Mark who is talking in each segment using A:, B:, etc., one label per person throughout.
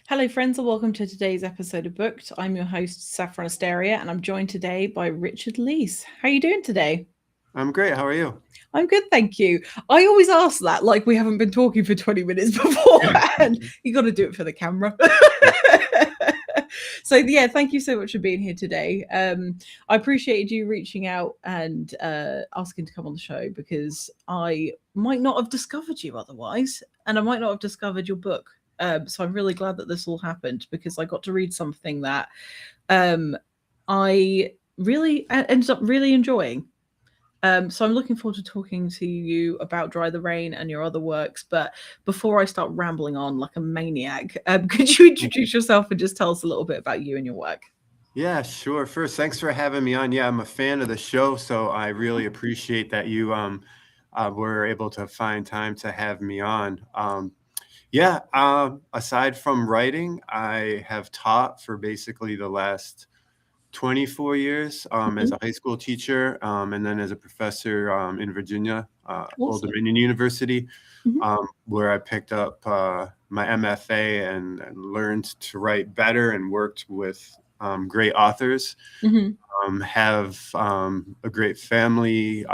A: Hello, friends, and welcome to today's episode of Booked. I'm your host, Saffron Asteria, and I'm joined today by Richard Leise. How are you doing today?
B: I'm great. How are you?
A: I'm good, thank you. I always ask that, like we haven't been talking for 20 minutes beforehand. You got to do it for the camera. So, yeah, thank you so much for being here today. I appreciated you reaching out and asking to come on the show because I might not have discovered you otherwise, and I might not have discovered your book. So I'm really glad that this all happened because I got to read something that I really ended up really enjoying. So I'm looking forward to talking to you about Dry the Rain and your other works. But before I start rambling on like a maniac, could you introduce yourself and just tell us a little bit about you and your work?
B: Yeah, sure. First, thanks for having me on. Yeah, I'm a fan of the show, so I really appreciate that you were able to find time to have me on. Aside from writing, I have taught for basically the last 24 years as
A: Mhm.
B: a high school teacher, and then as a professor in Virginia, Old
A: Awesome.
B: Dominion University,
A: Mhm.
B: where I picked up my MFA and learned to write better and worked with great authors.
A: Mhm.
B: Have a great family,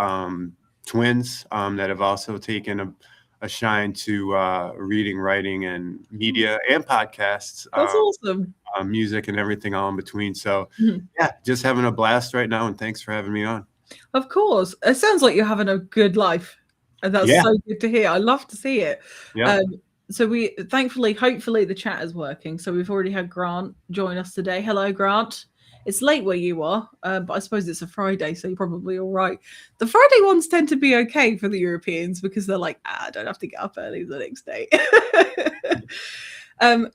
B: twins that have also taken a shine to reading, writing, and
A: Oh,
B: media and podcasts.
A: that's awesome.
B: Music and everything all in between. So,
A: Mhm.
B: yeah, just having a blast right now. And thanks for having me on.
A: Of course. It sounds like you're having a good life. And that's
B: Yeah.
A: so good to hear. I love to see it.
B: Yeah.
A: Um, so we thankfully, hopefully the chat is working. So we've already had Grant join us today. Hello, Grant. It's late where you are, but I suppose it's a Friday, so you're probably all right. The Friday ones tend to be okay for the Europeans because they're like, I don't have to get up early the next day.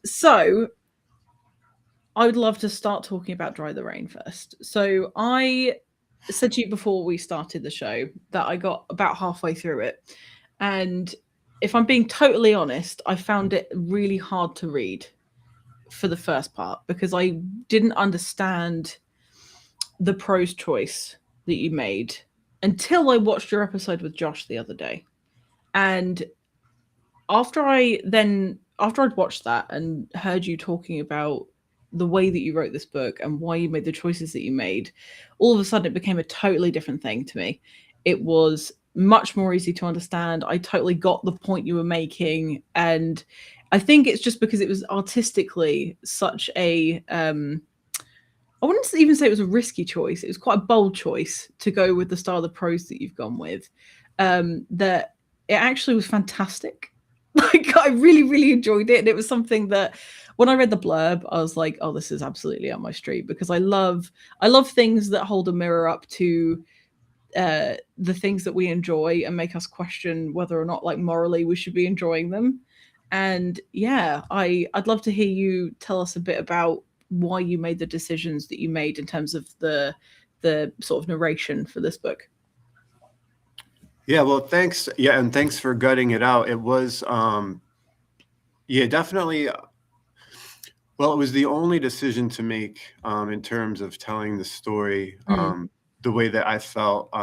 A: So I would love to start talking about Dry the Rain first. So I said to you before we started the show that I got about halfway through it. And if I'm being totally honest, I found it really hard to read for the first part because I didn't understand the prose choice that you made until I watched your episode with Josh the other day. And after I'd watched that and heard you talking about the way that you wrote this book and why you made the choices that you made, all of a sudden it became a totally different thing to me. It was much more easy to understand. I totally got the point you were making, and I think it's just because it was artistically such a I wouldn't even say it was a risky choice. It was quite a bold choice to go with the style of prose that you've gone with. That it actually was fantastic. Like I really, really enjoyed it, and it was something that when I read the blurb, I was like, "Oh, this is absolutely up my street," because I love things that hold a mirror up to the things that we enjoy and make us question whether or not, like morally, we should be enjoying them. And yeah, I'd love to hear you tell us a bit about why you made the decisions that you made in terms of the sort of narration for this book.
B: Yeah. Well, thanks. Yeah. And thanks for gutting it out. It was, yeah, definitely. Well, it was the only decision to make in terms of telling the story
A: Mm,
B: the way that I felt,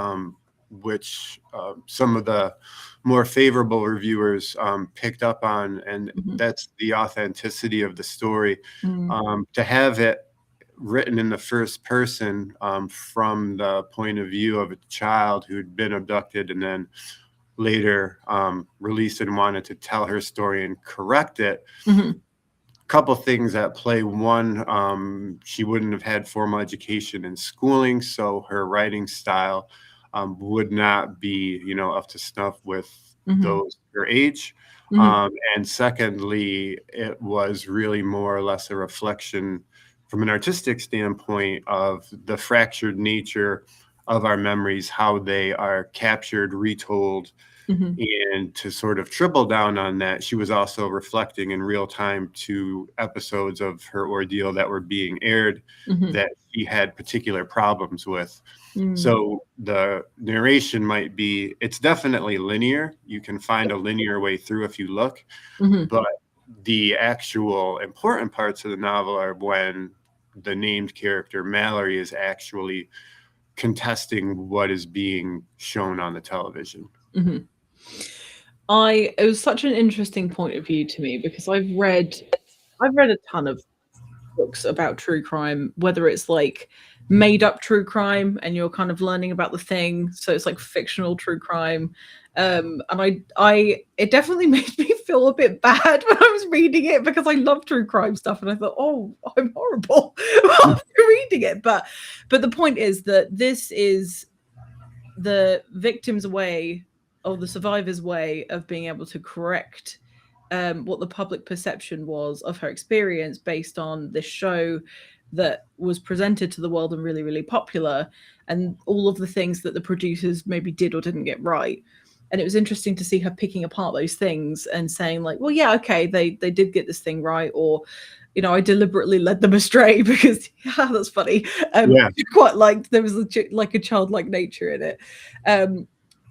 B: which some of the more favorable reviewers picked up on, and
A: mhm,
B: that's the authenticity of the story.
A: mm,
B: To have it written in the first person from the point of view of a child who'd been abducted and then later released and wanted to tell her story and correct it.
A: mhm,
B: Couple things at play. One, she wouldn't have had formal education in schooling, so her writing style would not be, up to snuff with
A: mhm,
B: those her age.
A: mhm,
B: And secondly, it was really more or less a reflection from an artistic standpoint of the fractured nature of our memories, how they are captured, retold,
A: mhm.
B: and to sort of triple down on that, she was also reflecting in real time to episodes of her ordeal that were being aired
A: Mhm.
B: that she had particular problems with.
A: Mm.
B: So the narration might be, it's definitely linear. You can find a linear way through if you look,
A: Mhm.
B: but the actual important parts of the novel are when the named character Mallory is actually contesting what is being shown on the television.
A: Mhm. I It was such an interesting point of view to me because I've read a ton of books about true crime, whether it's like made up true crime and you're kind of learning about the thing, so it's like fictional true crime. And I it definitely made me feel a bit bad when I was reading it because I love true crime stuff, and I thought, oh, I'm horrible after reading it. But the point is that this is the victim's way, or the survivor's way, of being able to correct what the public perception was of her experience based on this show that was presented to the world and really, really popular, and all of the things that the producers maybe did or didn't get right. And it was interesting to see her picking apart those things and saying, like, well, yeah, okay, they did get this thing right, or I deliberately led them astray because that's funny.
B: Yeah.
A: Quite liked there was like a childlike nature in it,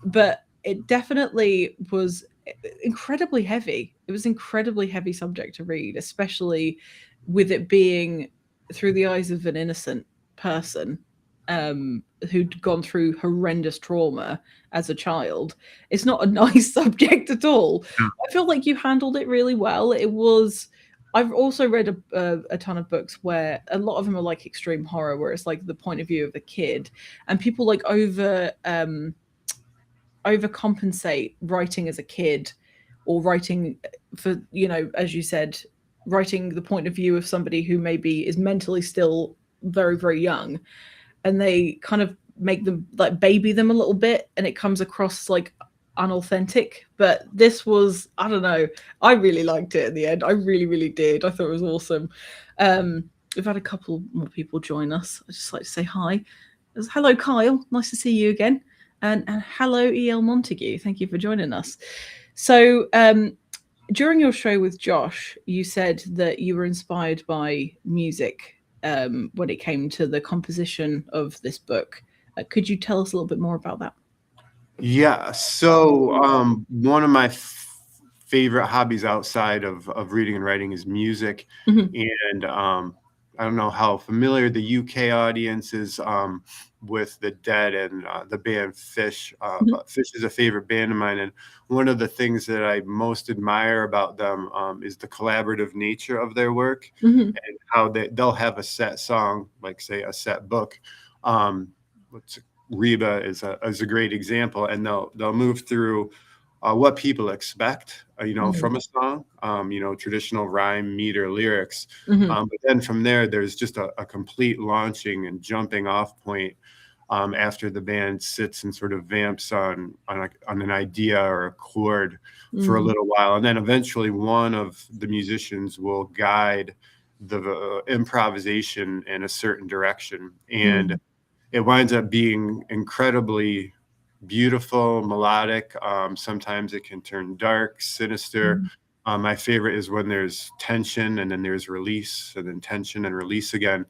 A: but it definitely was incredibly heavy. It was incredibly heavy subject to read, especially with it being through the eyes of an innocent person who'd gone through horrendous trauma as a child. It's not a nice subject at all.
B: Yeah.
A: I feel like you handled it really well. I've also read a ton of books where a lot of them are like extreme horror, where it's like the point of view of a kid, and people like overcompensate writing as a kid, or writing for, as you said, writing the point of view of somebody who maybe is mentally still very, very young, and they kind of make them like baby them a little bit, and it comes across like unauthentic. But this was, I don't know, I really liked it in the end. I really, really did. I thought it was awesome. We've had a couple more people join us. I'd just like to say hi. Hello, Kyle. Nice to see you again. And hello, E.L. Montague. Thank you for joining us. So during your show with Josh, you said that you were inspired by music when it came to the composition of this book. Could you tell us a little bit more about that?
B: Yeah. So one of my favorite hobbies outside of reading and writing is music.
A: Mm-hmm.
B: And I don't know how familiar the UK audience is with the Dead and the band Fish. But Fish is a favorite band of mine. And one of the things that I most admire about them is the collaborative nature of their work, and how they'll have a set song, like say a set book. Reba is a great example, and they'll move through what people expect, from a song, traditional rhyme, meter, lyrics. But then from there, there's just a complete launching and jumping off point after the band sits and sort of vamps on an idea or a chord for a little while. And then eventually one of the musicians will guide the improvisation in a certain direction. And it winds up being incredibly beautiful, melodic. Sometimes it can turn dark, sinister. My favorite is when there's tension and then there's release, and then tension and release again.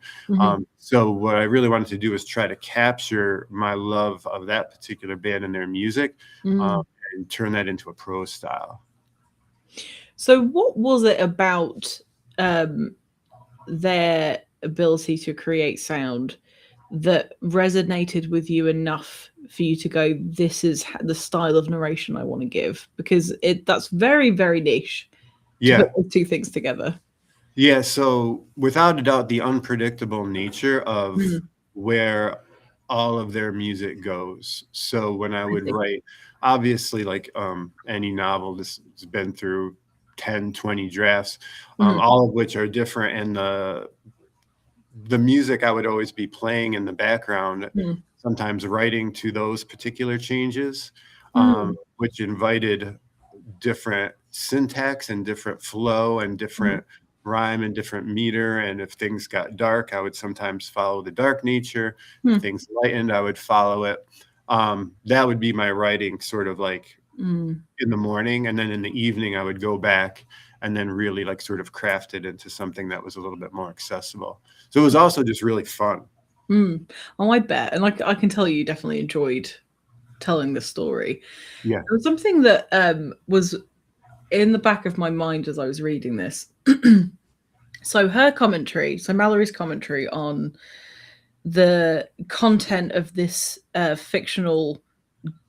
B: So what I really wanted to do is try to capture my love of that particular band and their music, and turn that into a prose style.
A: So what was it about their ability to create sound that resonated with you enough for you to go, this is the style of narration I want to give? Because that's very, very niche to put those two things together.
B: Yeah, so without a doubt, the unpredictable nature of where all of their music goes. So when I would write, obviously, like any novel, this has been through 10, 20 drafts, all of which are different, and the music I would always be playing in the background, sometimes writing to those particular changes, which invited different syntax and different flow and different rhyme and different meter. And if things got dark, I would sometimes follow the dark nature. If things lightened, I would follow it. That would be my writing sort of like in the morning. And then in the evening, I would go back and then really like sort of craft it into something that was a little bit more accessible. So it was also just really fun.
A: Oh, I bet. And I can tell you definitely enjoyed telling the story.
B: Yeah.
A: There was something that was in the back of my mind as I was reading this. So Mallory's commentary on the content of this fictional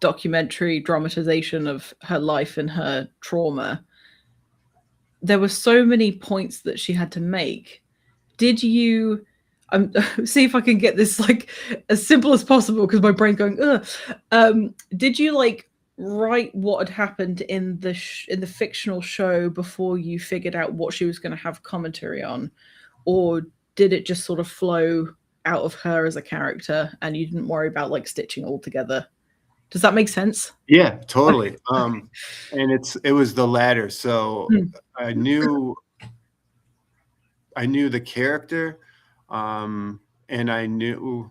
A: documentary dramatization of her life and her trauma there were so many points that she had to make. Did you see if I can get this like as simple as possible because my brain's going, ugh. Did you like write what had happened in the fictional show before you figured out what she was going to have commentary on, or did it just sort of flow out of her as a character and you didn't worry about like stitching all together? Does that make sense?
B: Yeah, totally. And it was the latter. So
A: Mm,
B: I knew the character, and I knew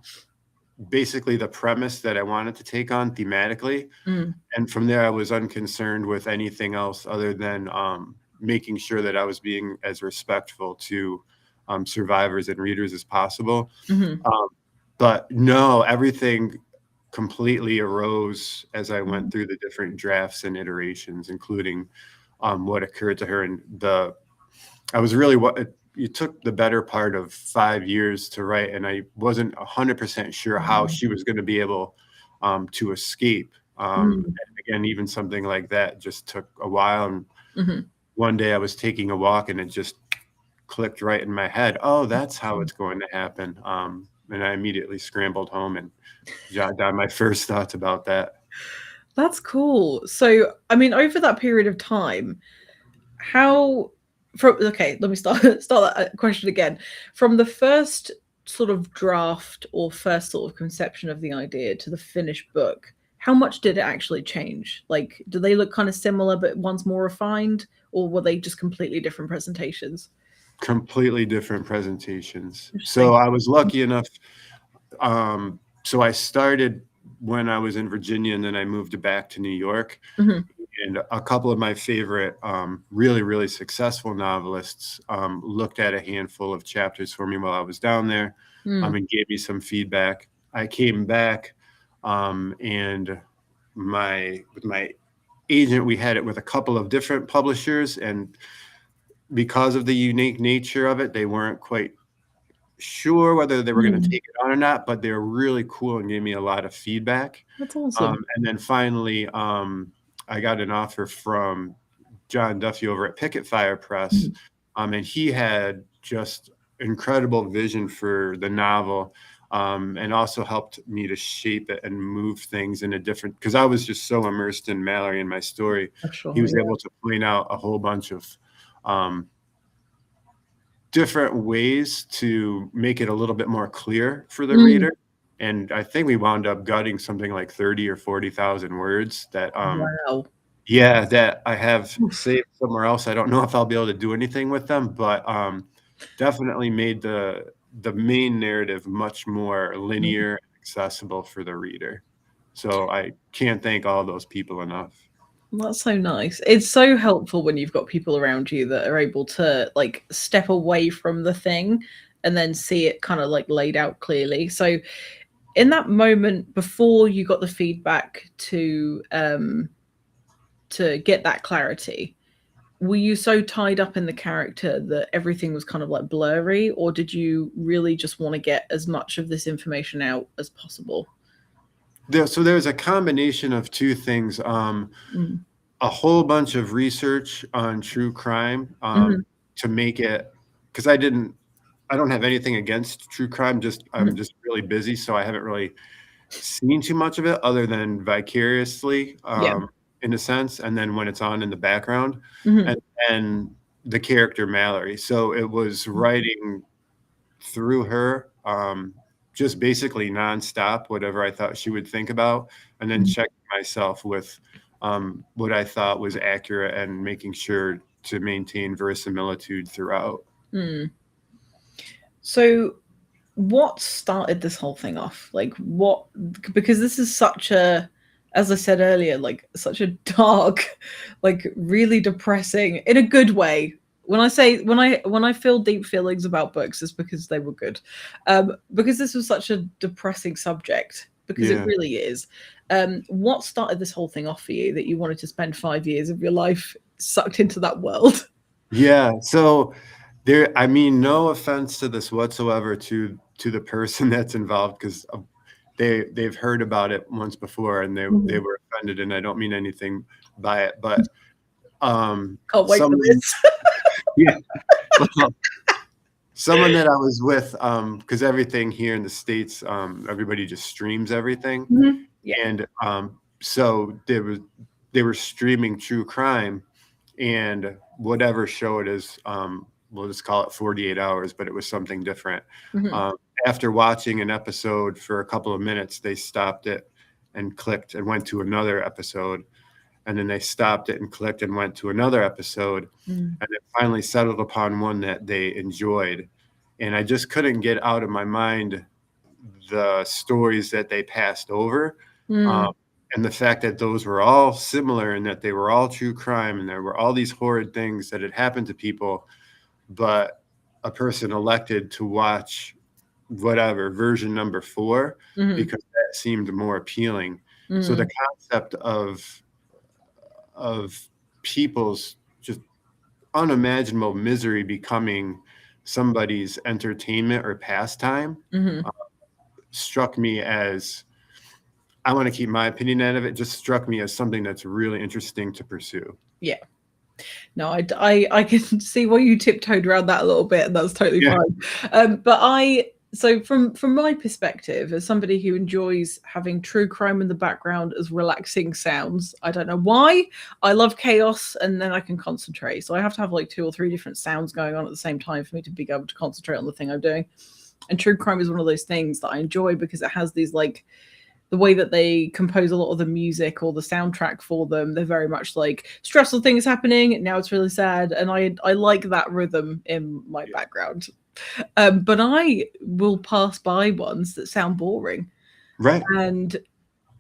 B: basically the premise that I wanted to take on thematically.
A: mm,
B: And from there, I was unconcerned with anything else other than making sure that I was being as respectful to survivors and readers as possible.
A: mhm,
B: But no, everything completely arose as I went
A: mhm,
B: through the different drafts and iterations, including what occurred to her. And I was really it took the better part of 5 years to write, and I wasn't 100% sure how
A: mhm,
B: she was going to be able to escape.
A: mm,
B: And again, even something like that just took a while. And
A: mhm.
B: one day I was taking a walk, and it just clicked right in my head. Oh, that's how it's going to happen. And I immediately scrambled home and jot down my first thoughts about that.
A: That's cool. So, I mean, over that period of time, how from okay, let me start that question again. From the first sort of draft or first sort of conception of the idea to the finished book, how much did it actually change? Like, do they look kind of similar but one's more refined, or were they just completely different presentations?
B: Completely different presentations. So
A: Interesting.
B: I was lucky enough. So I started when I was in Virginia, and then I moved back to New York.
A: Mhm.
B: And a couple of my favorite, really, really successful novelists looked at a handful of chapters for me while I was down there,
A: Mm.
B: and gave me some feedback. I came back, and with my agent, we had it with a couple of different publishers, and because of the unique nature of it, they weren't quite sure whether they were going to
A: Mm.
B: take it on or not, but they were really cool and gave me a lot of feedback.
A: That's awesome.
B: And then finally, I got an offer from John Duffy over at Picket Fire Press,
A: Mhm.
B: and he had just incredible vision for the novel, and also helped me to shape it and move things in a different. Because I was just so immersed in Mallory and my story,
A: For
B: he
A: sure,
B: was
A: yeah.
B: able to point out a whole bunch of um, different ways to make it a little bit more clear for the
A: Mm.
B: reader. And I think we wound up gutting something like 30 or 40,000 words that,
A: Wow.
B: yeah, that I have saved somewhere else. I don't know if I'll be able to do anything with them, but definitely made the main narrative much more
A: Mm.
B: linear and accessible for the reader. So I can't thank all those people enough.
A: That's so nice. It's so helpful when you've got people around you that are able to like step away from the thing and then see it kind of like laid out clearly. So in that moment before you got the feedback to get that clarity, were you so tied up in the character that everything was kind of like blurry, or did you really just want to get as much of this information out as possible?
B: So there's a combination of two things.
A: Mm.
B: A whole bunch of research on true crime,
A: Mhm.
B: to make it, because I don't have anything against true crime. Just I'm
A: Mhm.
B: just really busy, so I haven't really seen too much of it other than vicariously,
A: Yeah.
B: in a sense, and then when it's on in the background,
A: Mhm.
B: and then the character Mallory. So it was writing through her, just basically nonstop, whatever I thought she would think about, and then
A: Mhm.
B: checking myself with what I thought was accurate and making sure to maintain verisimilitude throughout.
A: Mm. So what started this whole thing off? Like what, because this is such a, as I said earlier, like such a dark, like really depressing in a good way. When I say when I feel deep feelings about books, it's because they were good. Because this was such a depressing subject, because it
B: Yeah.
A: really is. What started this whole thing off for you that you wanted to spend 5 years of your life sucked into that world?
B: Yeah. So I mean, no offense to this whatsoever to the person that's involved, because they've heard about it once before and they
A: Mhm.
B: were offended, and I don't mean anything by it, but
A: Can't wait for
B: someone
A: this.
B: Yeah. Well, someone that I was with, because everything here in the States, everybody just streams everything.
A: Mhm. Yeah.
B: And so they were streaming true crime, and whatever show it is, we'll just call it 48 hours, but it was something different.
A: Mhm.
B: Um, After watching an episode for a couple of minutes, they stopped it and clicked and went to another episode. And then they stopped it and clicked and went to another episode,
A: Mm.
B: and then finally settled upon one that they enjoyed. And I just couldn't get out of my mind the stories that they passed over. Um,
A: Mm.
B: and the fact that those were all similar and that they were all true crime and there were all these horrid things that had happened to people, but a person elected to watch whatever version number 4
A: Mhm.
B: because that seemed more appealing. So the
A: Mm.
B: concept of people's just unimaginable misery becoming somebody's entertainment or pastime
A: Mhm.
B: struck me as, I want to keep my opinion out of it, just struck me as something that's really interesting to pursue.
A: Yeah. No, I can see why you tiptoed around that a little bit, and that's totally
B: Yeah.
A: fine. But so from my perspective, as somebody who enjoys having true crime in the background as relaxing sounds, I don't know why. I love chaos, and then I can concentrate. So I have to have like 2 or 3 different sounds going on at the same time for me to be able to concentrate on the thing I'm doing. And true crime is one of those things that I enjoy because it has these like the way that they compose a lot of the music or the soundtrack for them. They're very much like stressful things happening, now it's really sad, and I like that rhythm in my background. But I will pass by ones that sound boring,
B: Right.
A: and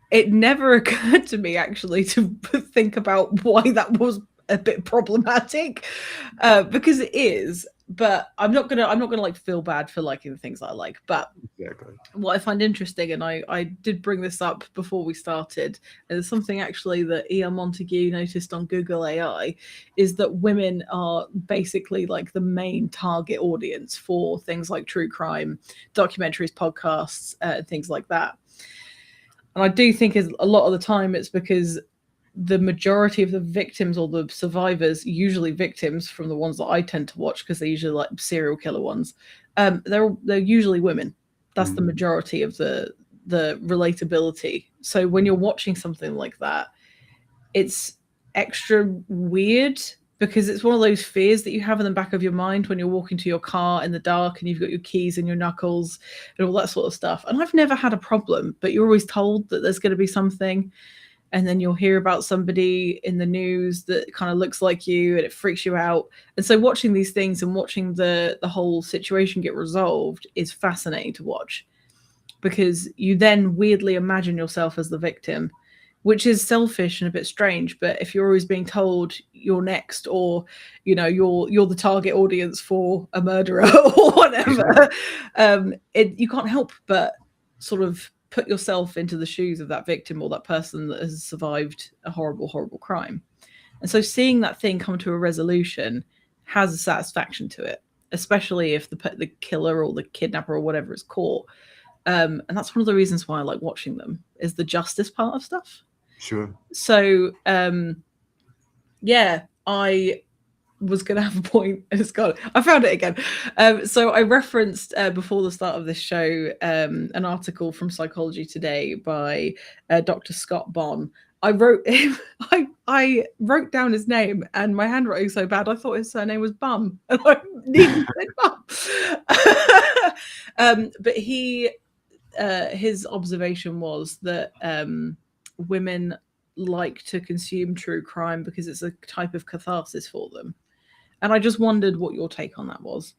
A: it never occurred to me actually to think about why that was a bit problematic, because it is. But I'm not gonna like feel bad for liking the things that I like. But
B: Exactly.
A: what I find interesting, and I did bring this up before we started, and it's something actually that E.R. Montague noticed on Google AI, is that women are basically like the main target audience for things like true crime, documentaries, podcasts, things like that. And I do think is a lot of the time it's because the majority of the victims or the survivors, usually victims from the ones that I tend to watch because they're usually like serial killer ones, they're usually women. That's the
B: Mhm.
A: majority of the relatability. So when you're watching something like that, it's extra weird because it's one of those fears that you have in the back of your mind when you're walking to your car in the dark and you've got your keys in your knuckles and all that sort of stuff. And I've never had a problem, but you're always told that there's going to be something, and then you'll hear about somebody in the news that kind of looks like you and it freaks you out. And so watching these things and watching the whole situation get resolved is fascinating to watch, because you then weirdly imagine yourself as the victim, which is selfish and a bit strange. But if you're always being told you're next, or you're the target audience for a murderer or whatever, you can't help but sort of put yourself into the shoes of that victim or that person that has survived a horrible, horrible crime. And so seeing that thing come to a resolution has a satisfaction to it, especially if the killer or the kidnapper or whatever is caught. And that's one of the reasons why I like watching them, is the justice part of stuff.
B: Sure.
A: So yeah, I was going to have a point. It's gone. I found it again. So I referenced before the start of this show an article from Psychology Today by Dr. Scott Bonn. I wrote him. I wrote down his name, and my handwriting's so bad I thought his surname was Bum, and I needed to say Bum. But his observation was that women like to consume true crime because it's a type of catharsis for them. And I just wondered what your take on that was.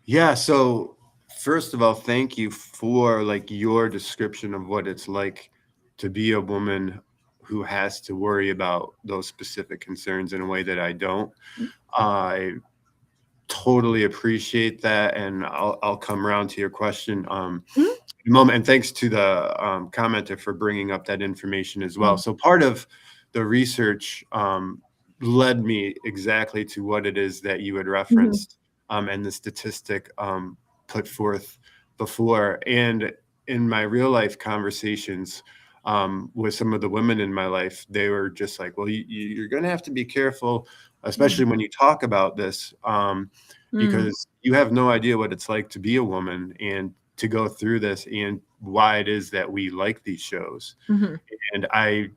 B: Yeah. So first of all, thank you for like your description of what it's like to be a woman who has to worry about those specific concerns in a way that I don't. I totally appreciate that, and I'll come around to your question in a moment. And thanks to the commenter for bringing up that information as well. So part of the research led me exactly to what it is that you had referenced, and the statistic put forth before. And in my real life conversations with some of the women in my life, they were just like, well, you're going to have to be careful especially when you talk about this, because you have no idea what it's like to be a woman and to go through this and why it is that we like these shows.
A: Mm-hmm.
B: And I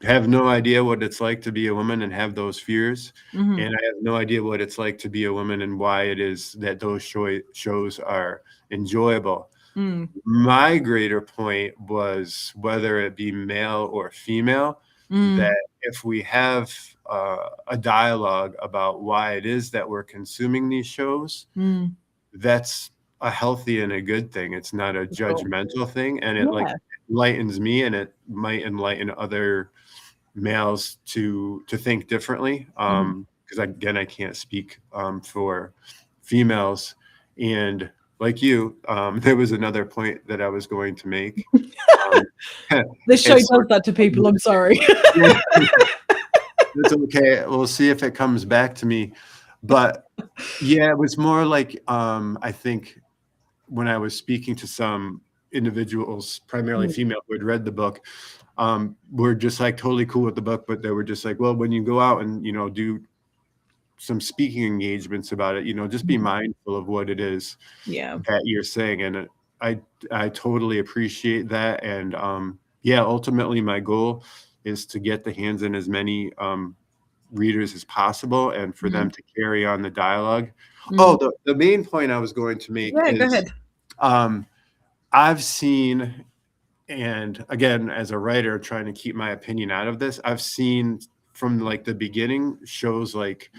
B: have no idea what it's like to be a woman and have those fears.
A: Mm-hmm.
B: And I have no idea what it's like to be a woman and why it is that those shows are enjoyable.
A: Mm.
B: My greater point was whether it be male or female,
A: Mm.
B: that if we have a dialogue about why it is that we're consuming these shows,
A: Mm.
B: that's a healthy and a good thing. It's not a
A: Cool.
B: judgmental thing, and it like
A: Yeah.
B: enlightens me, and it might enlighten other males to think differently. Because again, I can't speak for females. And like you, there was another point that I was going to make.
A: This show
B: It's
A: does that to people. I'm sorry.
B: It's okay. We'll see if it comes back to me. But yeah, it was more like I think when I was speaking to some individuals, primarily female, who had read the book, were just like totally cool with the book, but they were just like, well, when you go out and do some speaking engagements about it, just be mindful of what it is that you're saying. And I totally appreciate that. And yeah, ultimately my goal is to get the hands in as many readers as possible and for them to carry on the dialogue. Oh, the main point I was going to make is,
A: go ahead.
B: I've seen, and again, as a writer trying to keep my opinion out of this, I've seen from like the beginning shows like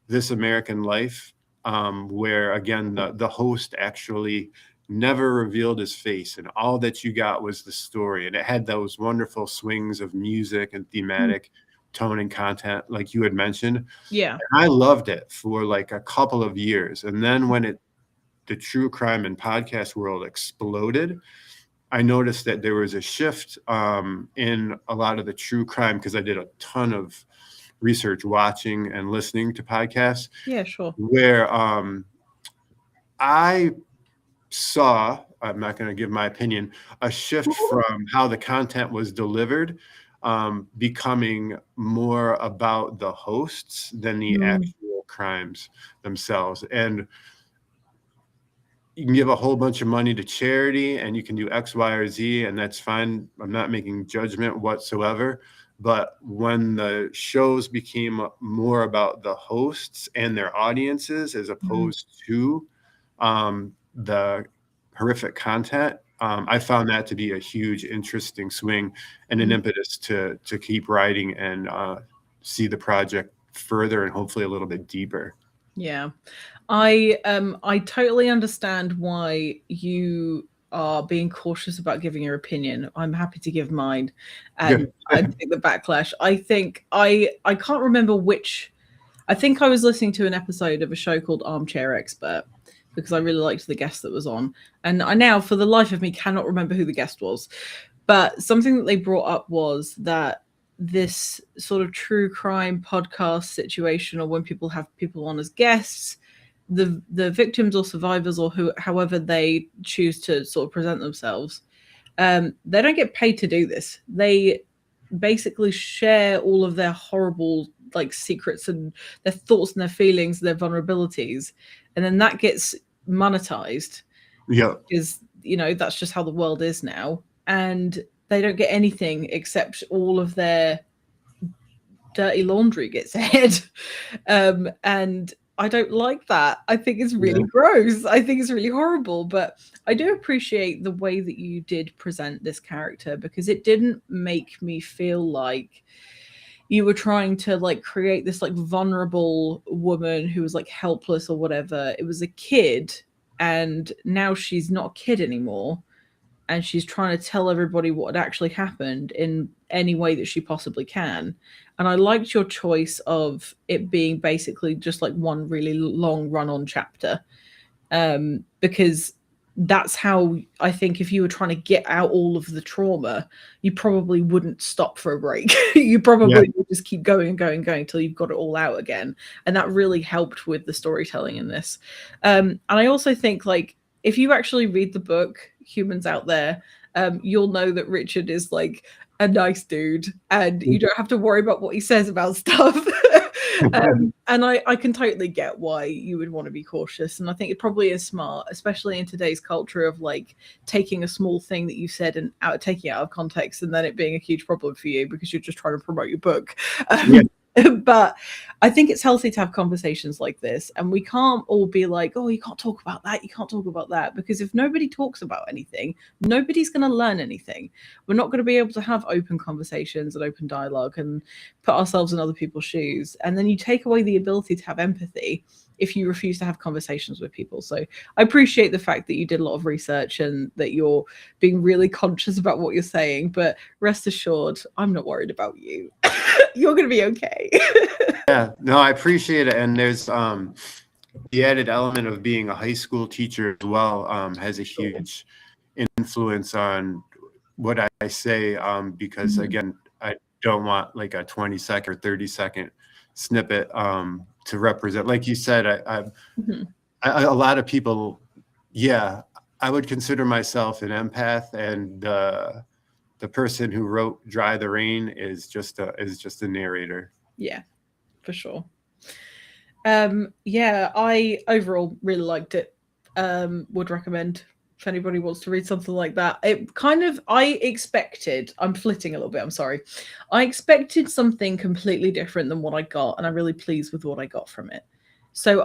B: This American Life, where again the host actually never revealed his face, and all that you got was the story, and it had those wonderful swings of music and thematic tone and content, like you had mentioned.
A: Yeah.
B: And I loved it for like a couple of years, and then when the true crime and podcast world exploded, I noticed that there was a shift in a lot of the true crime, because I did a ton of research watching and listening to podcasts.
A: Yeah, sure.
B: Where I saw, I'm not going to give my opinion, a shift from how the content was delivered, becoming more about the hosts than the actual crimes themselves. And you can give a whole bunch of money to charity and you can do X, Y, or Z, and that's fine. I'm not making judgment whatsoever. But when the shows became more about the hosts and their audiences as opposed to the horrific content, I found that to be a huge, interesting swing and an impetus to keep writing and see the project further and hopefully a little bit deeper.
A: Yeah. I totally understand why you are being cautious about giving your opinion. I'm happy to give mine, and I think the backlash. I think I can't remember which. I think I was listening to an episode of a show called Armchair Expert because I really liked the guest that was on, and I now, for the life of me, cannot remember who the guest was. But something that they brought up was that this sort of true crime podcast situation, or when people have people on as guests, the victims or survivors or however they choose to sort of present themselves, they don't get paid to do this. They basically share all of their horrible like secrets and their thoughts and their feelings, their vulnerabilities, and then that gets monetized.
B: Yeah,
A: because that's just how the world is now, and they don't get anything except all of their dirty laundry gets aired. And I don't like that. I think it's really gross. I think it's really horrible. But I do appreciate the way that you did present this character, because it didn't make me feel like you were trying to like create this like vulnerable woman who was like helpless or whatever. It was a kid, and now she's not a kid anymore, and she's trying to tell everybody what had actually happened in any way that she possibly can. And I liked your choice of it being basically just like one really long run-on chapter, because that's how I think if you were trying to get out all of the trauma, you probably wouldn't stop for a break. You probably would just keep going and going and going until you've got it all out again. And that really helped with the storytelling in this. And I also think, like, if you actually read the book, humans out there, you'll know that Richard is like a nice dude, and you don't have to worry about what he says about stuff. And I can totally get why you would want to be cautious. And I think it probably is smart, especially in today's culture of like taking a small thing that you said and taking it out of context and then it being a huge problem for you because you're just trying to promote your book.
B: Yeah.
A: But I think it's healthy to have conversations like this. And we can't all be like, oh, you can't talk about that. You can't talk about that. Because if nobody talks about anything, nobody's going to learn anything. We're not going to be able to have open conversations and open dialogue and put ourselves in other people's shoes. And then you take away the ability to have empathy if you refuse to have conversations with people. So I appreciate the fact that you did a lot of research and that you're being really conscious about what you're saying. But rest assured, I'm not worried about you. You're going to be okay.
B: Yeah, no, I appreciate it. And there's the added element of being a high school teacher as well has a huge influence on what I say because, again, I don't want like a 20-second or 30-second snippet to represent. Like you said, a lot of people, yeah, I would consider myself an empath, and the person who wrote "Dry the Rain" is just a narrator.
A: Yeah, for sure. Yeah, I overall really liked it. Would recommend if anybody wants to read something like that. It kind of, I'm flitting a little bit, I'm sorry. I expected something completely different than what I got, and I'm really pleased with what I got from it. So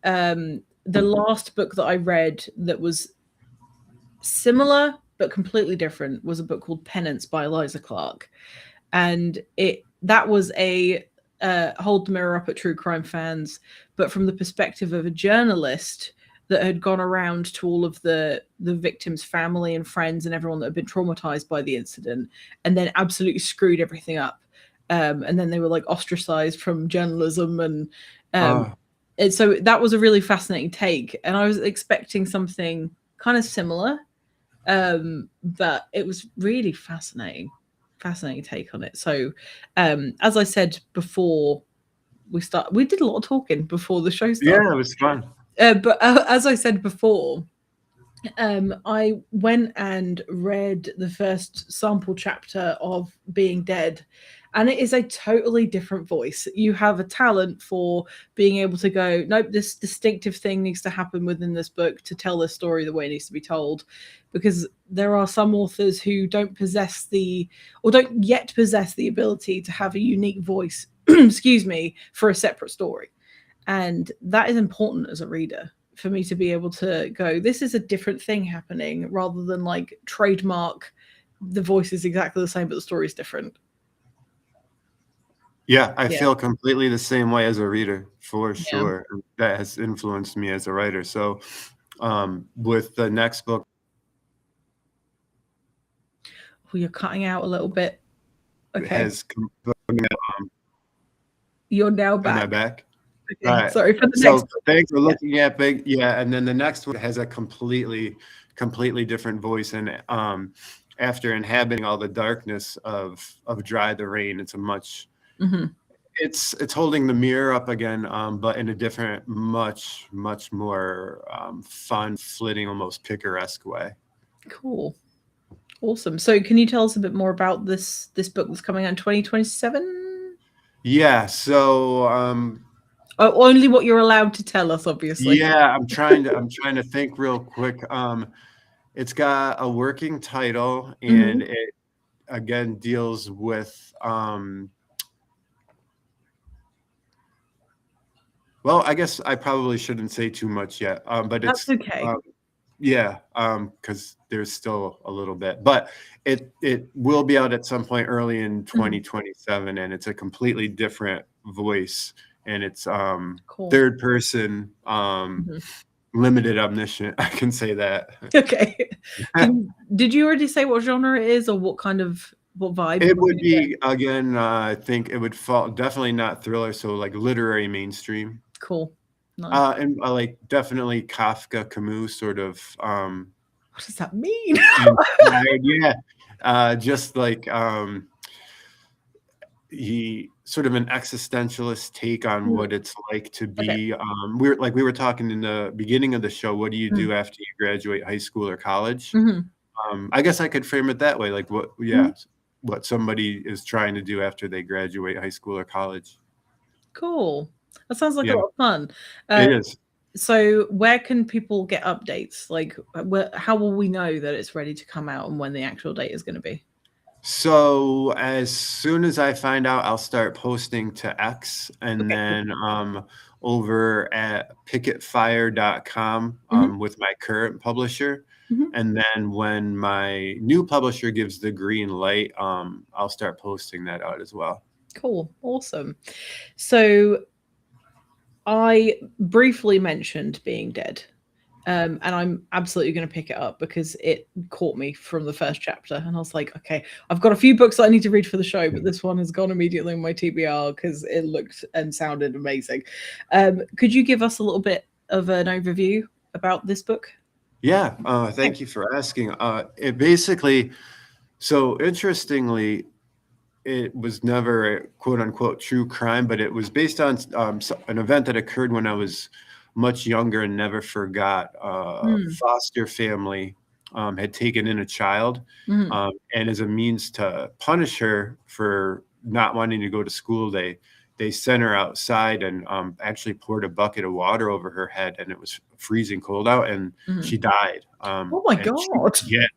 A: the last book that I read that was similar but completely different was a book called Penance by Eliza Clark. And that was a hold the mirror up at true crime fans, but from the perspective of a journalist that had gone around to all of the victims' family and friends and everyone that had been traumatized by the incident, and then absolutely screwed everything up. And then they were like ostracized from journalism, and so that was a really fascinating take. And I was expecting something kind of similar, but it was really fascinating take on it. So as I said before we did a lot of talking before the show started.
B: Yeah, it was fun.
A: But as I said before, I went and read the first sample chapter of Being Dead, and it is a totally different voice. You have a talent for being able to go, nope, this distinctive thing needs to happen within this book to tell this story the way it needs to be told. Because there are some authors who don't yet possess the ability to have a unique voice, excuse me, for a separate story. And that is important as a reader, for me to be able to go, this is a different thing happening, rather than like trademark the voice is exactly the same but the story is different.
B: Yeah, I feel completely the same way as a reader, for sure. That has influenced me as a writer. So with the next book,
A: you're cutting out a little bit. Okay. You're now back.
B: Am I back?
A: Okay. Right. Sorry for the next.
B: So thanks for looking at big. Yeah, and then the next one has a completely different voice, and after inhabiting all the darkness of Dry the Rain, it's a much. It's holding the mirror up again, but in a different, much more fun, flitting, almost picaresque way. Cool.
A: Awesome. So can you tell us a bit more about this book that's coming out in 2027?
B: Yeah, so
A: only what you're allowed to tell us, obviously.
B: Yeah, I'm trying to think real quick. It's got a working title, and it again deals with well, I guess I probably shouldn't say too much yet, but
A: that's okay.
B: Yeah, because there's still a little bit, but it will be out at some point early in 2027, and it's a completely different voice, and it's cool. Third person, limited omniscient. I can say that.
A: Okay. Did you already say what genre it is, or what vibe?
B: It would be again. I think it would fall definitely not thriller, so like literary mainstream.
A: Cool. Nice.
B: And like definitely Kafka, Camus sort of.
A: What does that mean?
B: Yeah, just like he sort of an existentialist take on what it's like to be. Okay. We were talking in the beginning of the show. What do you do after you graduate high school or college? I guess I could frame it that way. Like what somebody is trying to do after they graduate high school or college.
A: Cool. That sounds like a
B: Yeah,
A: lot of fun.
B: it is.
A: So where can people get updates? Like, how will we know that it's ready to come out and when the actual date is going to be?
B: So as soon as I find out, I'll start posting to X, and
A: Okay, cool.
B: then over at picketfire.com
A: Mhm,
B: with my current publisher.
A: mhm.
B: And then when my new publisher gives the green light, I'll start posting that out as well.
A: Cool. Awesome. So I briefly mentioned Being Dead. And I'm absolutely going to pick it up because it caught me from the first chapter. And I was like, okay, I've got a few books that I need to read for the show, but this one has gone immediately on my TBR because it looked and sounded amazing. Could you give us a little bit of an overview about this book?
B: Yeah, thank you for asking. It basically, so interestingly, it was never a quote unquote true crime, but it was based on an event that occurred when I was much younger and never forgot.
A: Mm,
B: Foster family had taken in a child,
A: mm,
B: and as a means to punish her for not wanting to go to school, they sent her outside and actually poured a bucket of water over her head, and it was freezing cold out, and
A: mm.
B: she died.
A: Oh my
B: And
A: God.
B: yeah,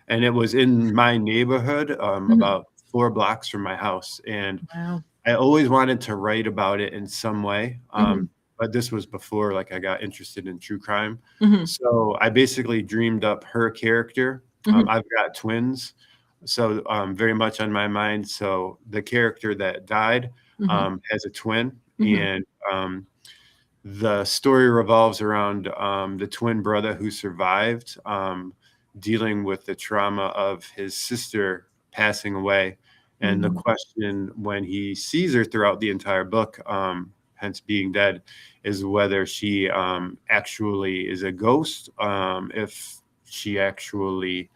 B: and it was in my neighborhood,
A: Mhm.
B: about 4 blocks from my house. And
A: Wow.
B: I always wanted to write about it in some way.
A: Mhm,
B: But this was before like I got interested in true crime.
A: mhm,
B: So I basically dreamed up her character.
A: mhm,
B: I've got twins, so very much on my mind. So the character that died
A: mhm,
B: has a twin,
A: mhm,
B: and the story revolves around the twin brother who survived, dealing with the trauma of his sister passing away. And the
A: mhm.
B: question when he sees her throughout the entire book, hence Being Dead, is whether she actually is a ghost, if she actually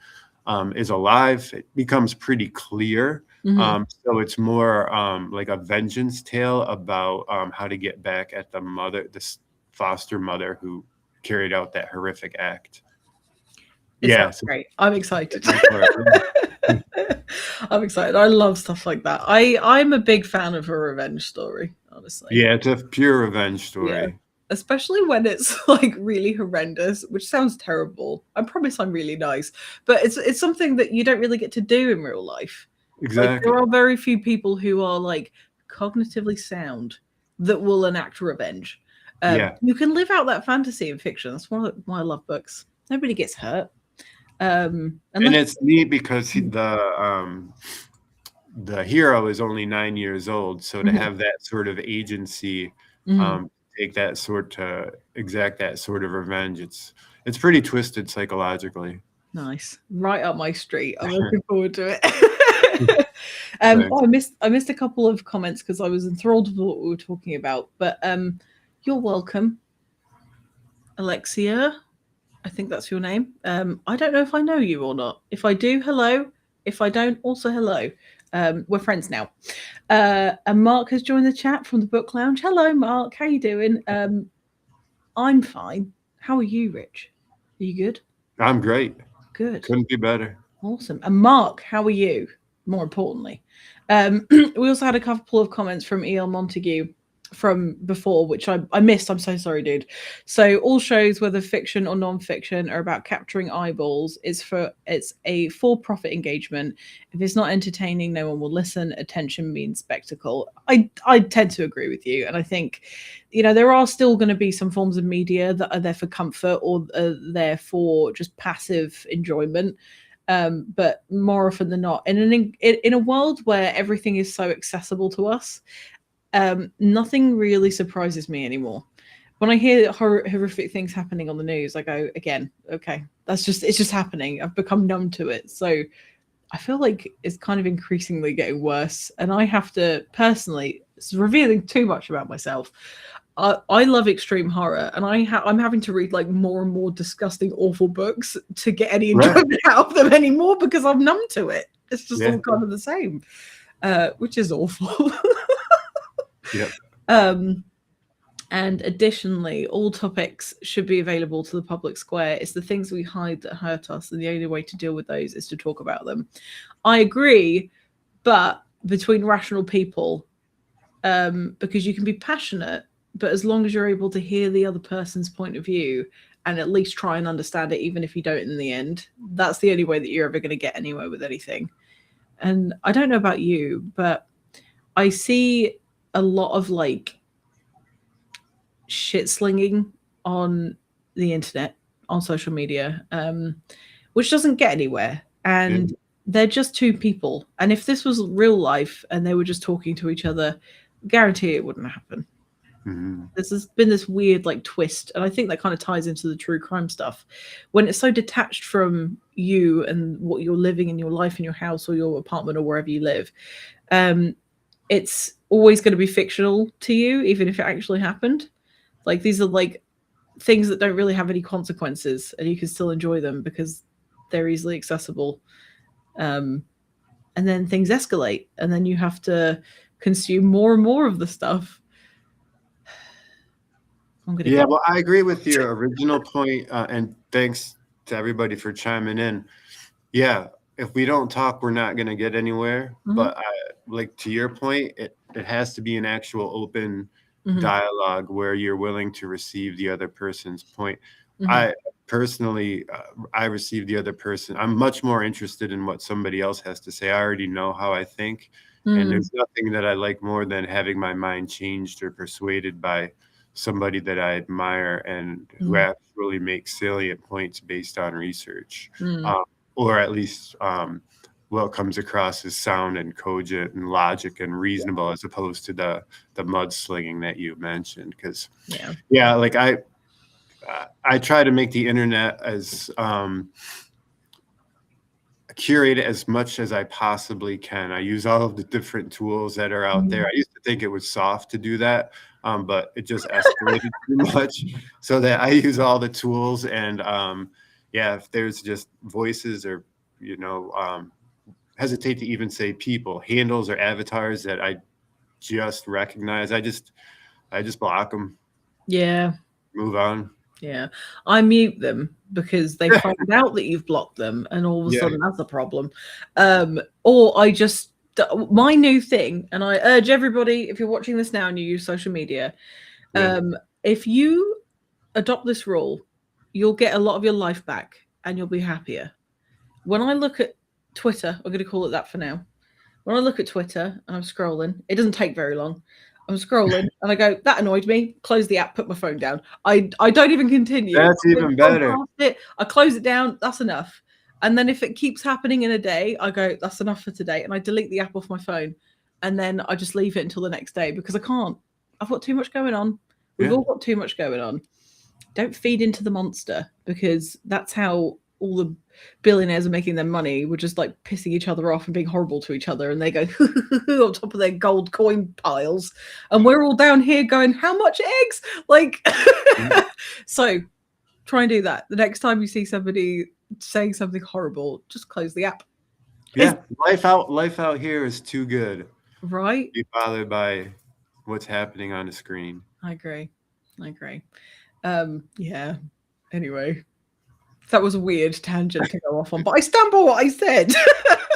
B: is alive. It becomes pretty clear.
A: Mhm.
B: So it's more like a vengeance tale about how to get back at the mother, this foster mother who carried out that horrific act.
A: It
B: Yeah,
A: sounds
B: so
A: great. I'm excited.
B: that's what
A: I'm excited. I love stuff like that. I'm a big fan of a revenge story, honestly.
B: yeah, it's a pure revenge
A: Yeah.
B: story.
A: Especially when it's like really horrendous, which sounds terrible. I promise I'm really nice, but it's something that you don't really get to do in real life. Like there
B: Exactly.
A: are very few people who are like cognitively sound that will enact revenge.
B: Yeah.
A: You can live out that fantasy in fiction. That's why I love books. Nobody gets hurt.
B: And
A: Unless
B: it's neat because the hero is only 9 years old. So to
A: Mhm,
B: have that sort of agency,
A: mhm.
B: take that sort to exact that sort of revenge, it's pretty twisted psychologically.
A: Nice. Right up my street. I'm looking forward to it.
B: Thanks.
A: I missed a couple of comments because I was enthralled with what we were talking about. But you're welcome, Alexia. I think that's your name. I don't know if I know you or not. If I do, hello. If I don't, also hello. We're friends now. And Mark has joined the chat from the book lounge. Hello, Mark. How you doing? I'm fine. How are you, Rich? Are you good?
B: I'm great.
A: Good.
B: Couldn't be better.
A: Awesome. And Mark, how are you? More importantly, we also had a couple of comments from E.L. Montague from before, which I missed. I'm so sorry, dude. So all shows, whether fiction or non-fiction, are about capturing eyeballs. It's a for-profit engagement. If it's not entertaining, no one will listen. Attention means spectacle. I tend to agree with you, and I think, there are still going to be some forms of media that are there for comfort or there for just passive enjoyment. But more often than not, in a world where everything is so accessible to us, nothing really surprises me anymore. When I hear horrific things happening on the news, I go, again, okay, it's just happening. I've become numb to it. So I feel like it's kind of increasingly getting worse. And I have to personally, it's revealing too much about myself. I love extreme horror, and I'm having to read like more and more disgusting, awful books to get any
B: Right.
A: enjoyment out of them anymore because I'm numb to it. It's just
B: Yeah.
A: all kind of the same, which is awful.
B: Yep.
A: um, and additionally, all topics should be available to the public square. It's the things we hide that hurt us, and the only way to deal with those is to talk about them. I agree, but between rational people, because you can be passionate, but as long as you're able to hear the other person's point of view and at least try and understand it, even if you don't in the end, that's the only way that you're ever going to get anywhere with anything. And I don't know about you, but I see a lot of like shit slinging on the internet, on social media, which doesn't get anywhere.
B: Yeah.
A: And they're just two people. And if this was real life and they were just talking to each other, guarantee it wouldn't happen.
B: Mhm.
A: This has been this weird like twist, and I think that kind of ties into the true crime stuff when it's so detached from you and what you're living in your life in your house or your apartment or wherever you live. um it's always going to be fictional to you, even if it actually happened. Like these are like things that don't really have any consequences, and you can still enjoy them because they're easily accessible. um and then things escalate, and then you have to consume more and more of the stuff. I'm gonna
B: Yeah,
A: go.
B: well, I agree with your original point, and thanks to everybody for chiming in. Yeah, if we don't talk, we're not going to get anywhere.
A: Mhm.
B: But like to your point, it has to be an actual open
A: Mhm.
B: dialogue where you're willing to receive the other person's point.
A: Mhm.
B: I personally, I receive the other person. I'm much more interested in what somebody else has to say. I already know how I think, and
A: Mm.
B: there's nothing that I like more than having my mind changed or persuaded by somebody that I admire and who
A: Mm.
B: actually makes salient points based on research.
A: Mm.
B: Um, or at least what comes across as sound and cogent and logic and reasonable, as opposed to the mudslinging that you mentioned. Because
A: Yeah.
B: yeah, like I try to make the internet as curate it as much as I possibly can. I use all of the different tools that are out there.
A: Mm.
B: I used to think it was soft to do that, but it just escalated too much. So that I use all the tools, and yeah, if there's just voices or you know, hesitate to even say people, handles, or avatars that I just recognize, I just block them,
A: Yeah.
B: move on.
A: Yeah. I mute them because they find out that you've blocked them, and all of a
B: Yeah,
A: sudden that's a problem. Or I just my new thing, and I urge everybody, if you're watching this now and you use social media,
B: yeah,
A: if you adopt this rule, you'll get a lot of your life back and you'll be happier. When I look at Twitter, I'm going to call it that for now. When I look at Twitter and I'm scrolling, it doesn't take very long. I'm scrolling and I go, that annoyed me. Close the app, put my phone down. I don't even continue.
B: that's
A: I
B: even
A: scroll
B: better.
A: past it, I close it down. That's enough. And then if it keeps happening in a day, I go, that's enough for today. And I delete the app off my phone. And then I just leave it until the next day because I can't. I've got too much going on. We've
B: Yeah,
A: all got too much going on. Don't feed into the monster, because that's how all the billionaires are making their money. We're just like pissing each other off and being horrible to each other, and they go on top of their gold coin piles, and we're all down here going, how much eggs? Like, so try and do that. The next time you see somebody saying something horrible, just close the app. It's
B: yeah. Life out here is too good.
A: right.
B: Be bothered by what's happening on the screen.
A: I agree. I agree. Yeah. Anyway, that was a weird tangent to go off on, but I stand by what I said.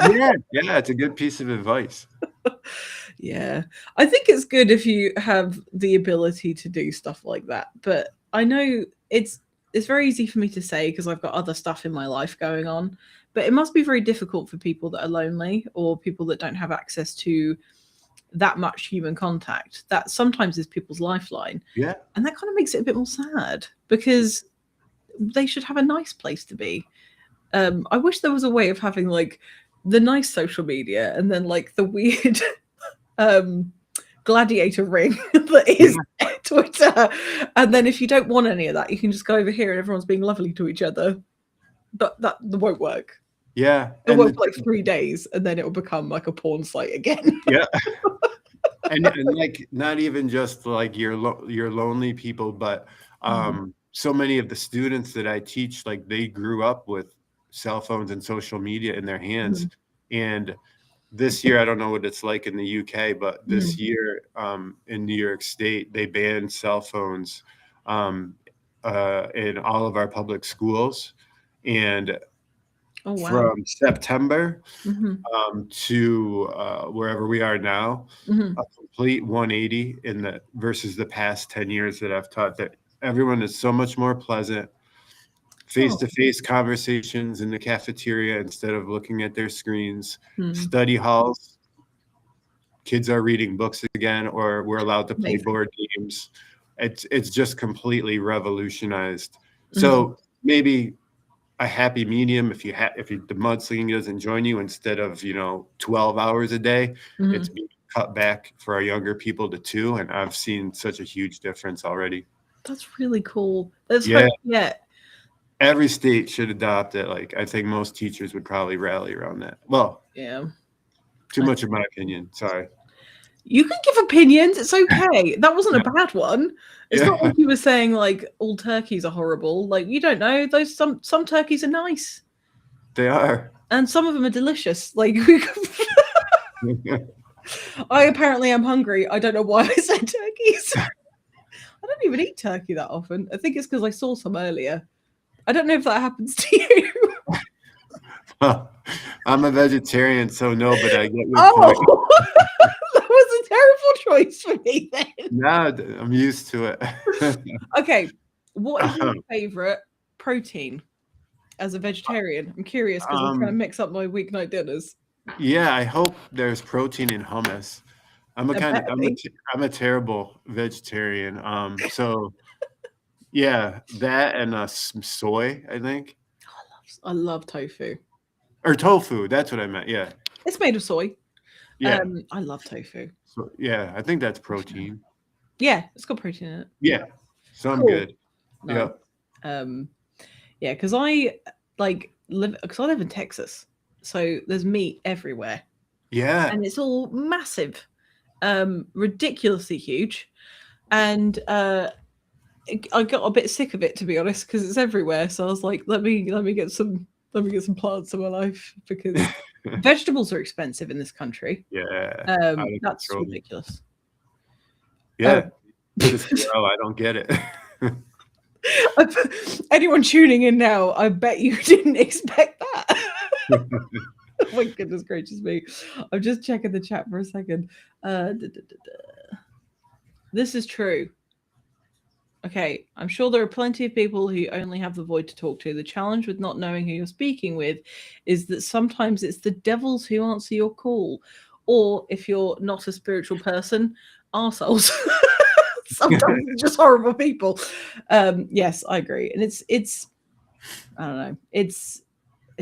B: Yeah, yeah, it's a good piece of advice.
A: Yeah. I think it's good if you have the ability to do stuff like that. But I know it's very easy for me to say because I've got other stuff in my life going on. But it must be very difficult for people that are lonely or people that don't have access to that much human contact. That sometimes is people's lifeline.
B: Yeah,
A: And that kind of makes it a bit more sad because they should have a nice place to be. I wish there was a way of having like the nice social media and then like the weird um gladiator ring that
B: yeah,
A: is Twitter. And then if you don't want any of that, you can just go over here and everyone's being lovely to each other. But that won't work.
B: yeah,
A: It
B: and
A: won't for like 3 days, and then it will become like a porn site again.
B: yeah, and like not even just like your lonely people, but
A: Mm.
B: so many of the students that I teach, like they grew up with cell phones and social media in their hands,
A: Mm.
B: and this year I don't know what it's like in the UK, but this
A: Mm.
B: year in New York State they banned cell phones in all of our public schools, and
A: Oh wow.
B: from September
A: Hmm.
B: to wherever we are now,
A: Hmm.
B: a complete 180 in the versus the past 10 years that I've taught, that everyone is so much more pleasant,
A: Oh.
B: face-to-face conversations in the cafeteria instead of looking at their screens,
A: Hmm.
B: study halls, kids are reading books again, or we're allowed to play
A: Amazing.
B: board games. It's just completely revolutionized.
A: Hmm.
B: So maybe a happy medium, if the mudslinging doesn't join you, instead of 12 hours a day, it's
A: Hmm.
B: being cut back for our younger people to 2, and I've seen such a huge difference already.
A: That's really cool. Let's
B: Yeah,
A: hope. Yeah.
B: every state should adopt it. Like, I think most teachers would probably rally around that. Well,
A: Yeah.
B: too much of my opinion. Sorry.
A: You can give opinions. It's okay. That wasn't
B: Yeah.
A: a bad one. It's not
B: Yeah,
A: like you were saying like all turkeys are horrible. Like you don't know. Those some turkeys are nice
B: they are.
A: and some of them are delicious. Like I apparently am hungry. I don't know why I said turkeys. I don't even eat turkey that often. I think it's because I saw some earlier. I don't know if that happens to you.
B: Well, I'm a vegetarian, so no, but I get your point.
A: Oh, that was a terrible choice for me then.
B: Nah, I'm used to it.
A: Okay, what is your
B: Um,
A: favorite protein as a vegetarian? I'm curious because I'm trying to
B: um,
A: mix up my weeknight dinners.
B: yeah, I hope there's protein in hummus. I'm a
A: There
B: kind of
A: better be.
B: I'm a terrible vegetarian. So yeah, that and some soy, I think,
A: I love tofu.
B: or tofu. That's what I meant. Yeah,
A: It's made of soy.
B: yeah.
A: I love tofu.
B: So yeah, I think that's protein.
A: Yeah, it's got protein in it.
B: Yeah, so I'm
A: Cool.
B: good.
A: Nice.
B: Yep.
A: Um, yeah, because I live in Texas, so there's meat everywhere,
B: Yeah.
A: and it's all massive, ridiculously huge, and I got a bit sick of it, to be honest, because it's everywhere. So I was like, let me get some plants in my life because vegetables are expensive in this country.
B: Yeah. Out of
A: That's
B: control.
A: ridiculous. Uh,
B: Yeah. Just well, I don't get it.
A: anyone tuning in now, I bet you didn't expect that. Oh my goodness gracious me. I'm just checking the chat for a second. This is true. Okay, I'm sure there are plenty of people who only have the void to talk to. The challenge with not knowing who you're speaking with is that sometimes it's the devils who answer your call. Or if you're not a spiritual person, arseholes. Sometimes it's just horrible people. Yes, I agree. And it's I don't know. It's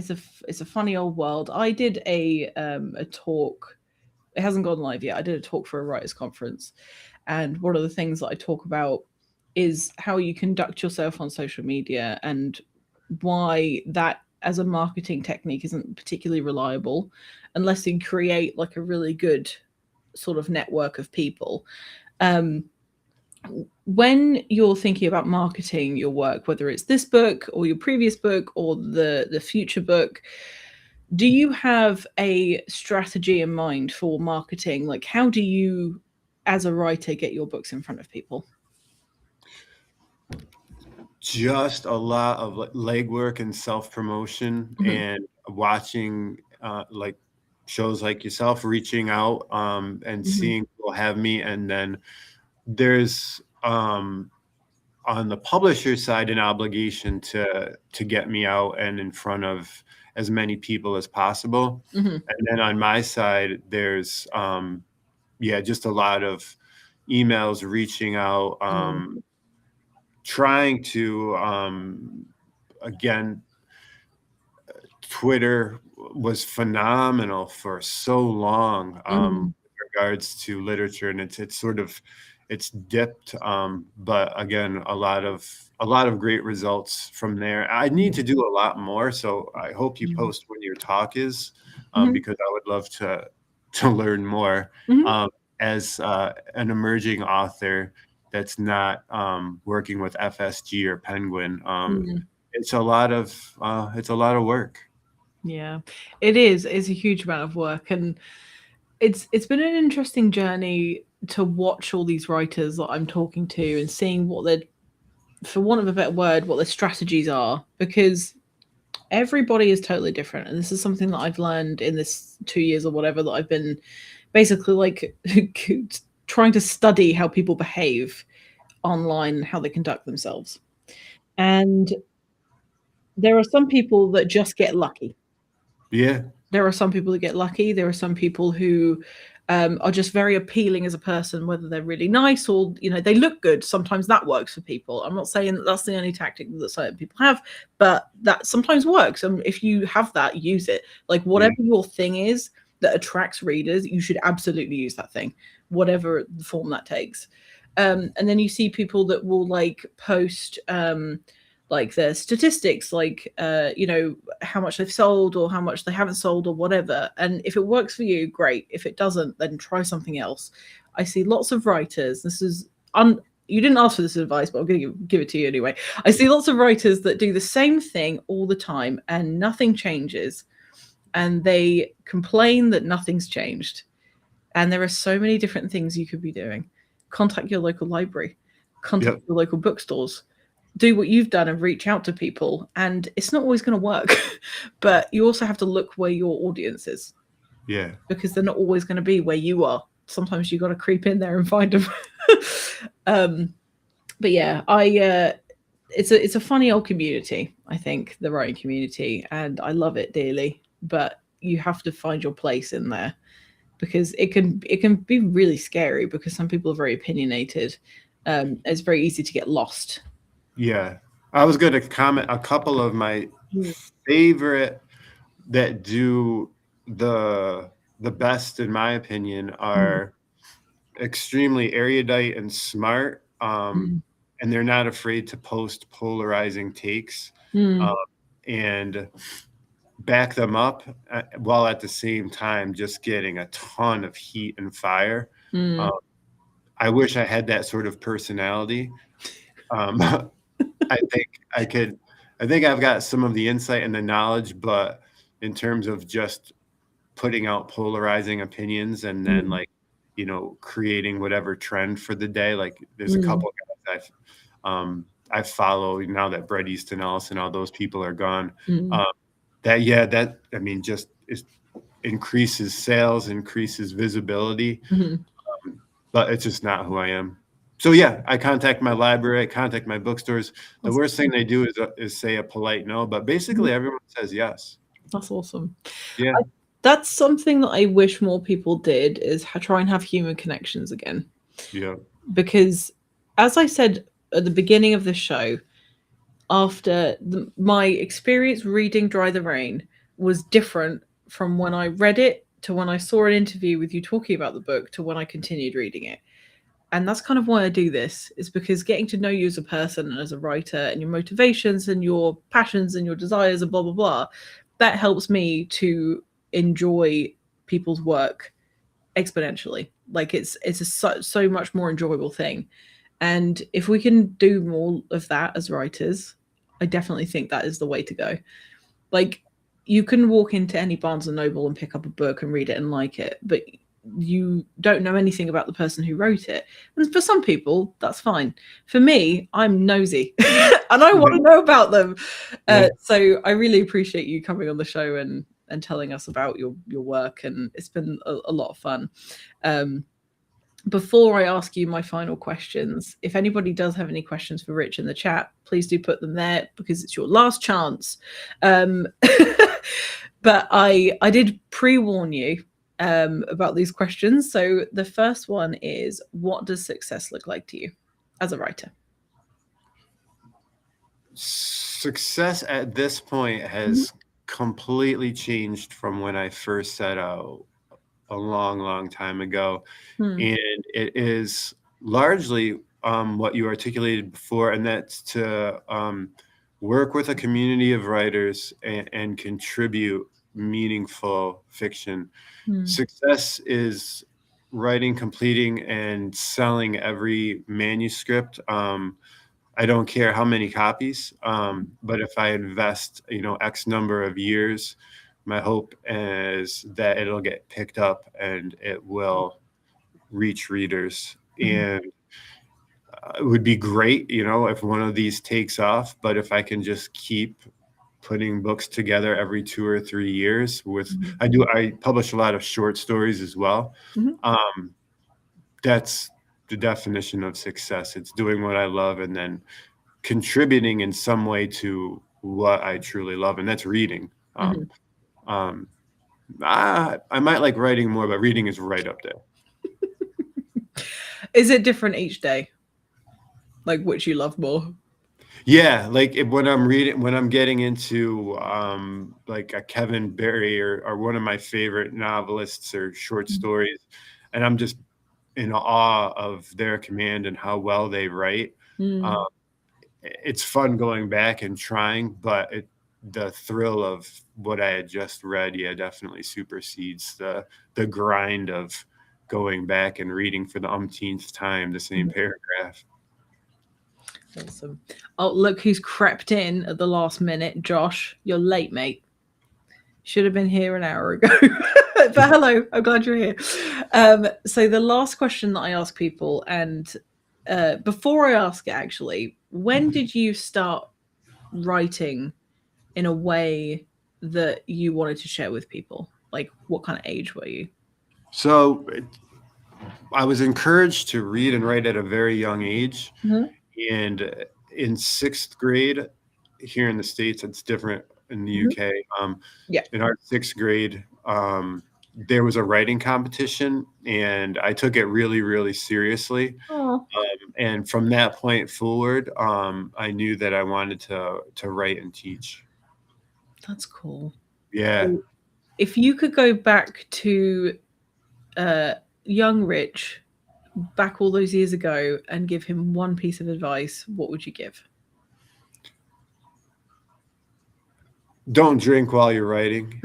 A: a funny old world. I did a talk. It hasn't gone live yet. I did a talk for a writers conference, and one of the things that I talk about is how you conduct yourself on social media and why that as a marketing technique isn't particularly reliable unless you create like a really good sort of network of people. Um, when you're thinking about marketing your work, whether it's this book or your previous book or the future book, do you have a strategy in mind for marketing? Like, how do you, as a writer, get your books in front of people?
B: Just a lot of legwork and self-promotion,
A: Mhm.
B: and watching like shows like yourself, reaching out and
A: Mhm.
B: seeing who will have me. And then there's on the publisher side an obligation to get me out and in front of as many people as possible.
A: Mhm.
B: And then on my side, there's yeah, just a lot of emails, reaching out,
A: Mhm.
B: trying to again, Twitter was phenomenal for so long
A: Mhm.
B: with regards to literature, and it's sort of it's dipped, but again, a lot of great results from there. I need to do a lot more, so I hope you
A: Mhm.
B: post when your talk is,
A: Mhm.
B: because I would love to learn more
A: Mhm.
B: um, as an emerging author that's not working with FSG or Penguin.
A: Mhm.
B: It's a lot of work.
A: Yeah, it is. It's a huge amount of work, and it's been an interesting journey to watch all these writers that I'm talking to and seeing what their, for want of a better word, what their strategies are. Because Everybody is totally different, and this is something that I've learned in this 2 years or whatever that I've been basically like trying to study how people behave online, how they conduct themselves. And there are some people that just get lucky.
B: Yeah.
A: There are some people that get lucky. There are some people who are just very appealing as a person, whether they're really nice or they look good. Sometimes that works for people. I'm not saying that that's the only tactic that certain people have, but that sometimes works. And if you have that, use it. Like
B: Yeah.
A: whatever your thing is that attracts readers, you should absolutely use that thing, whatever the form that takes. And then you see people that will like post like their statistics, like how much they've sold or how much they haven't sold or whatever. And if it works for you, great. If it doesn't, then try something else. I see lots of writers. This is you didn't ask for this advice, but I'm going to give it to you anyway. I see lots of writers that do the same thing all the time and nothing changes, and they complain that nothing's changed. And there are so many different things you could be doing. Contact your local library, contact
B: Yep.
A: your local bookstores, do what you've done and reach out to people. And it's not always going to work, but you also have to look where your audience is,
B: Yeah.
A: because they're not always going to be where you are. Sometimes you got to creep in there and find them. But yeah, it's a funny old community, I think, the writing community, and I love it dearly. But you have to find your place in there, because it can be really scary, because some people are very opinionated. It's very easy to get lost.
B: Yeah. I was going to comment a couple of my
A: Mm.
B: favorite that do the best, in my opinion,
A: Mm.
B: are extremely erudite and smart,
A: Mm.
B: and they're not afraid to post polarizing takes, um,
A: Mm.
B: and back them up, while at the same time just getting a ton of heat and fire. Um,
A: Mm.
B: I wish I had that sort of personality. Um, I think I could. I think I've got some of the insight and the knowledge, but in terms of just putting out polarizing opinions and then
A: Mm.
B: like, creating whatever trend for the day. Like there's a
A: Mm.
B: couple of guys I follow now that Bret Easton Ellis and all those people are gone.
A: Mm.
B: Um, that I mean just increases sales, increases visibility,
A: Mhm.
B: but it's just not who I am. So yeah, I contact my library, I contact my bookstores. The
A: That's
B: worst thing
A: awesome.
B: they do is say a polite no, but
A: Mhm.
B: basically everyone says yes.
A: That's awesome.
B: Yeah,
A: That's something that I wish more people did, is try and have human connections again.
B: yeah,
A: Because, as I said at the beginning of the show, after my experience reading Dry the Rain was different from when I read it to when I saw an interview with you talking about the book to when I continued reading it. And that's kind of why I do this, is because getting to know you as a person and as a writer, and your motivations and your passions and your desires and blah blah blah, that helps me to enjoy people's work exponentially. Like it's a so much more enjoyable thing. And if we can do more of that as writers, I definitely think that is the way to go. Like, you can walk into any Barnes and Noble and pick up a book and read it and like it, but you don't know anything about the person who wrote it. And for some people, that's fine. For me, I'm nosy and I want
B: yeah,
A: to know about them.
B: yeah.
A: So I really appreciate you coming on the show and telling us about your work, and it's been a lot of fun. Um, before I ask you my final questions, if anybody does have any questions for Rich in the chat, please do put them there, because it's your last chance. Um, but I did pre-warn you about these questions. So the first one is, what does success look like to you as a writer?
B: Success at this point has completely changed from when I first set out a long, long time ago.
A: Hmm.
B: And it is largely what you articulated before, and that's to work with a community of writers and contribute meaningful fiction.
A: Hmm.
B: Success is writing, completing, and selling every manuscript. I don't care how many copies, but if I invest, X number of years, my hope is that it'll get picked up and it will reach readers.
A: Mhm.
B: And it would be great, if one of these takes off, but if I can just keep putting books together every 2 or 3 years with,
A: Mhm.
B: I publish a lot of short stories as well.
A: Mhm.
B: That's the definition of success. It's doing what I love and then contributing in some way to what I truly love, and that's reading.
A: Mhm.
B: I might like writing more, but reading is right up there.
A: Is it different each day? Like which you love more?
B: Yeah, like when I'm reading, when I'm getting into like a Kevin Barry or one of my favorite novelists or short stories, and I'm just in awe of their command and how well they write. Um,
A: Mm.
B: it's fun going back and trying, but the thrill of what I had just read, yeah, definitely supersedes the grind of going back and reading for the umpteenth time the same paragraph.
A: Awesome. Oh, look who's crept in at the last minute. Josh, you're late, mate. Should have been here an hour ago. But hello, I'm glad you're here. So the last question that I ask people, and before I ask it actually, when did you start writing in a way that you wanted to share with people? Like what kind of age were you?
B: So I was encouraged to read and write at a very young age.
A: Mhm.
B: And in 6th grade here in the States, it's different in the
A: Mhm.
B: UK.
A: Yeah.
B: In our 6th grade, there was a writing competition, and I took it really, really seriously.
A: Oh,
B: And from that point forward, I knew that I wanted to write and teach.
A: that's cool.
B: Yeah.
A: So if you could go back to young Rich back all those years ago and give him one piece of advice, what would you give?
B: Don't drink while you're writing.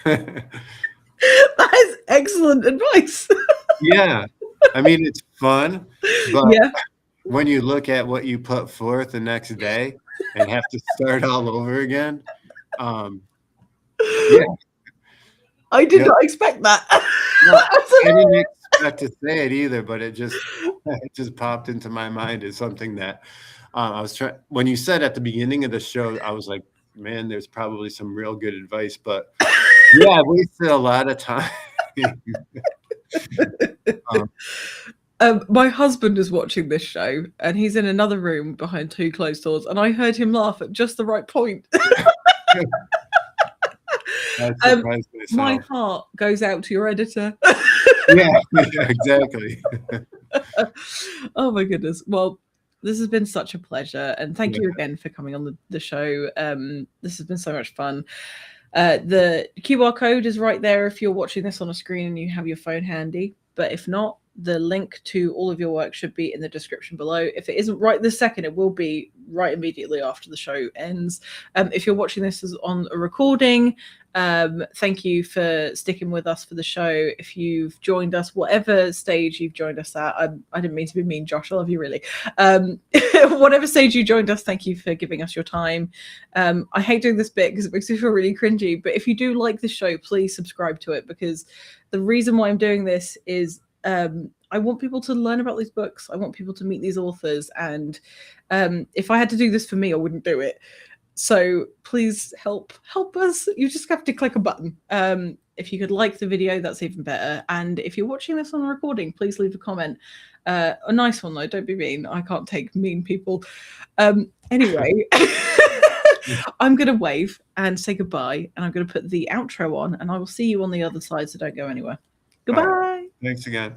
A: That is excellent advice.
B: Yeah. I mean, it's fun, but
A: Yeah.
B: when you look at what you put forth the next day and have to start all over again, yeah,
A: I did
B: yeah.
A: not expect that.
B: No,
A: That's
B: I didn't
A: hilarious.
B: expect to say it either, but it just it just popped into my mind as something that I was trying. When you said at the beginning of the show, I was like, man, there's probably some real good advice, but yeah, I wasted a lot of time. um,
A: My husband is watching this show and he's in another room behind two closed doors, and I heard him laugh at just the right point.
B: I surprised
A: My
B: myself.
A: heart goes out to your editor.
B: Yeah, exactly.
A: Oh my goodness. Well, this has been such a pleasure, and thank
B: Yeah.
A: you again for coming on the show. This has been so much fun. The QR code is right there if you're watching this on a screen and you have your phone handy. But if not, the link to all of your work should be in the description below. If it isn't right this second, it will be right immediately after the show ends. If you're watching this as on a recording, thank you for sticking with us for the show. If you've joined us, whatever stage you've joined us at, I didn't mean to be mean, Josh. I love you really. Whatever stage you joined us, thank you for giving us your time. I hate doing this bit because it makes me feel really cringy. But if you do like the show, please subscribe to it, because the reason why I'm doing this is I want people to learn about these books. I want people to meet these authors. And if I had to do this for me, I wouldn't do it. So please help us. You just have to click a button. If you could like the video, that's even better. And if you're watching this on a recording, please leave a comment. A nice one though, don't be mean. I can't take mean people. Anyway, I'm going to wave and say goodbye, and I'm going to put the outro on, and I will see you on the other side, so don't go anywhere. Goodbye.
B: Thanks again.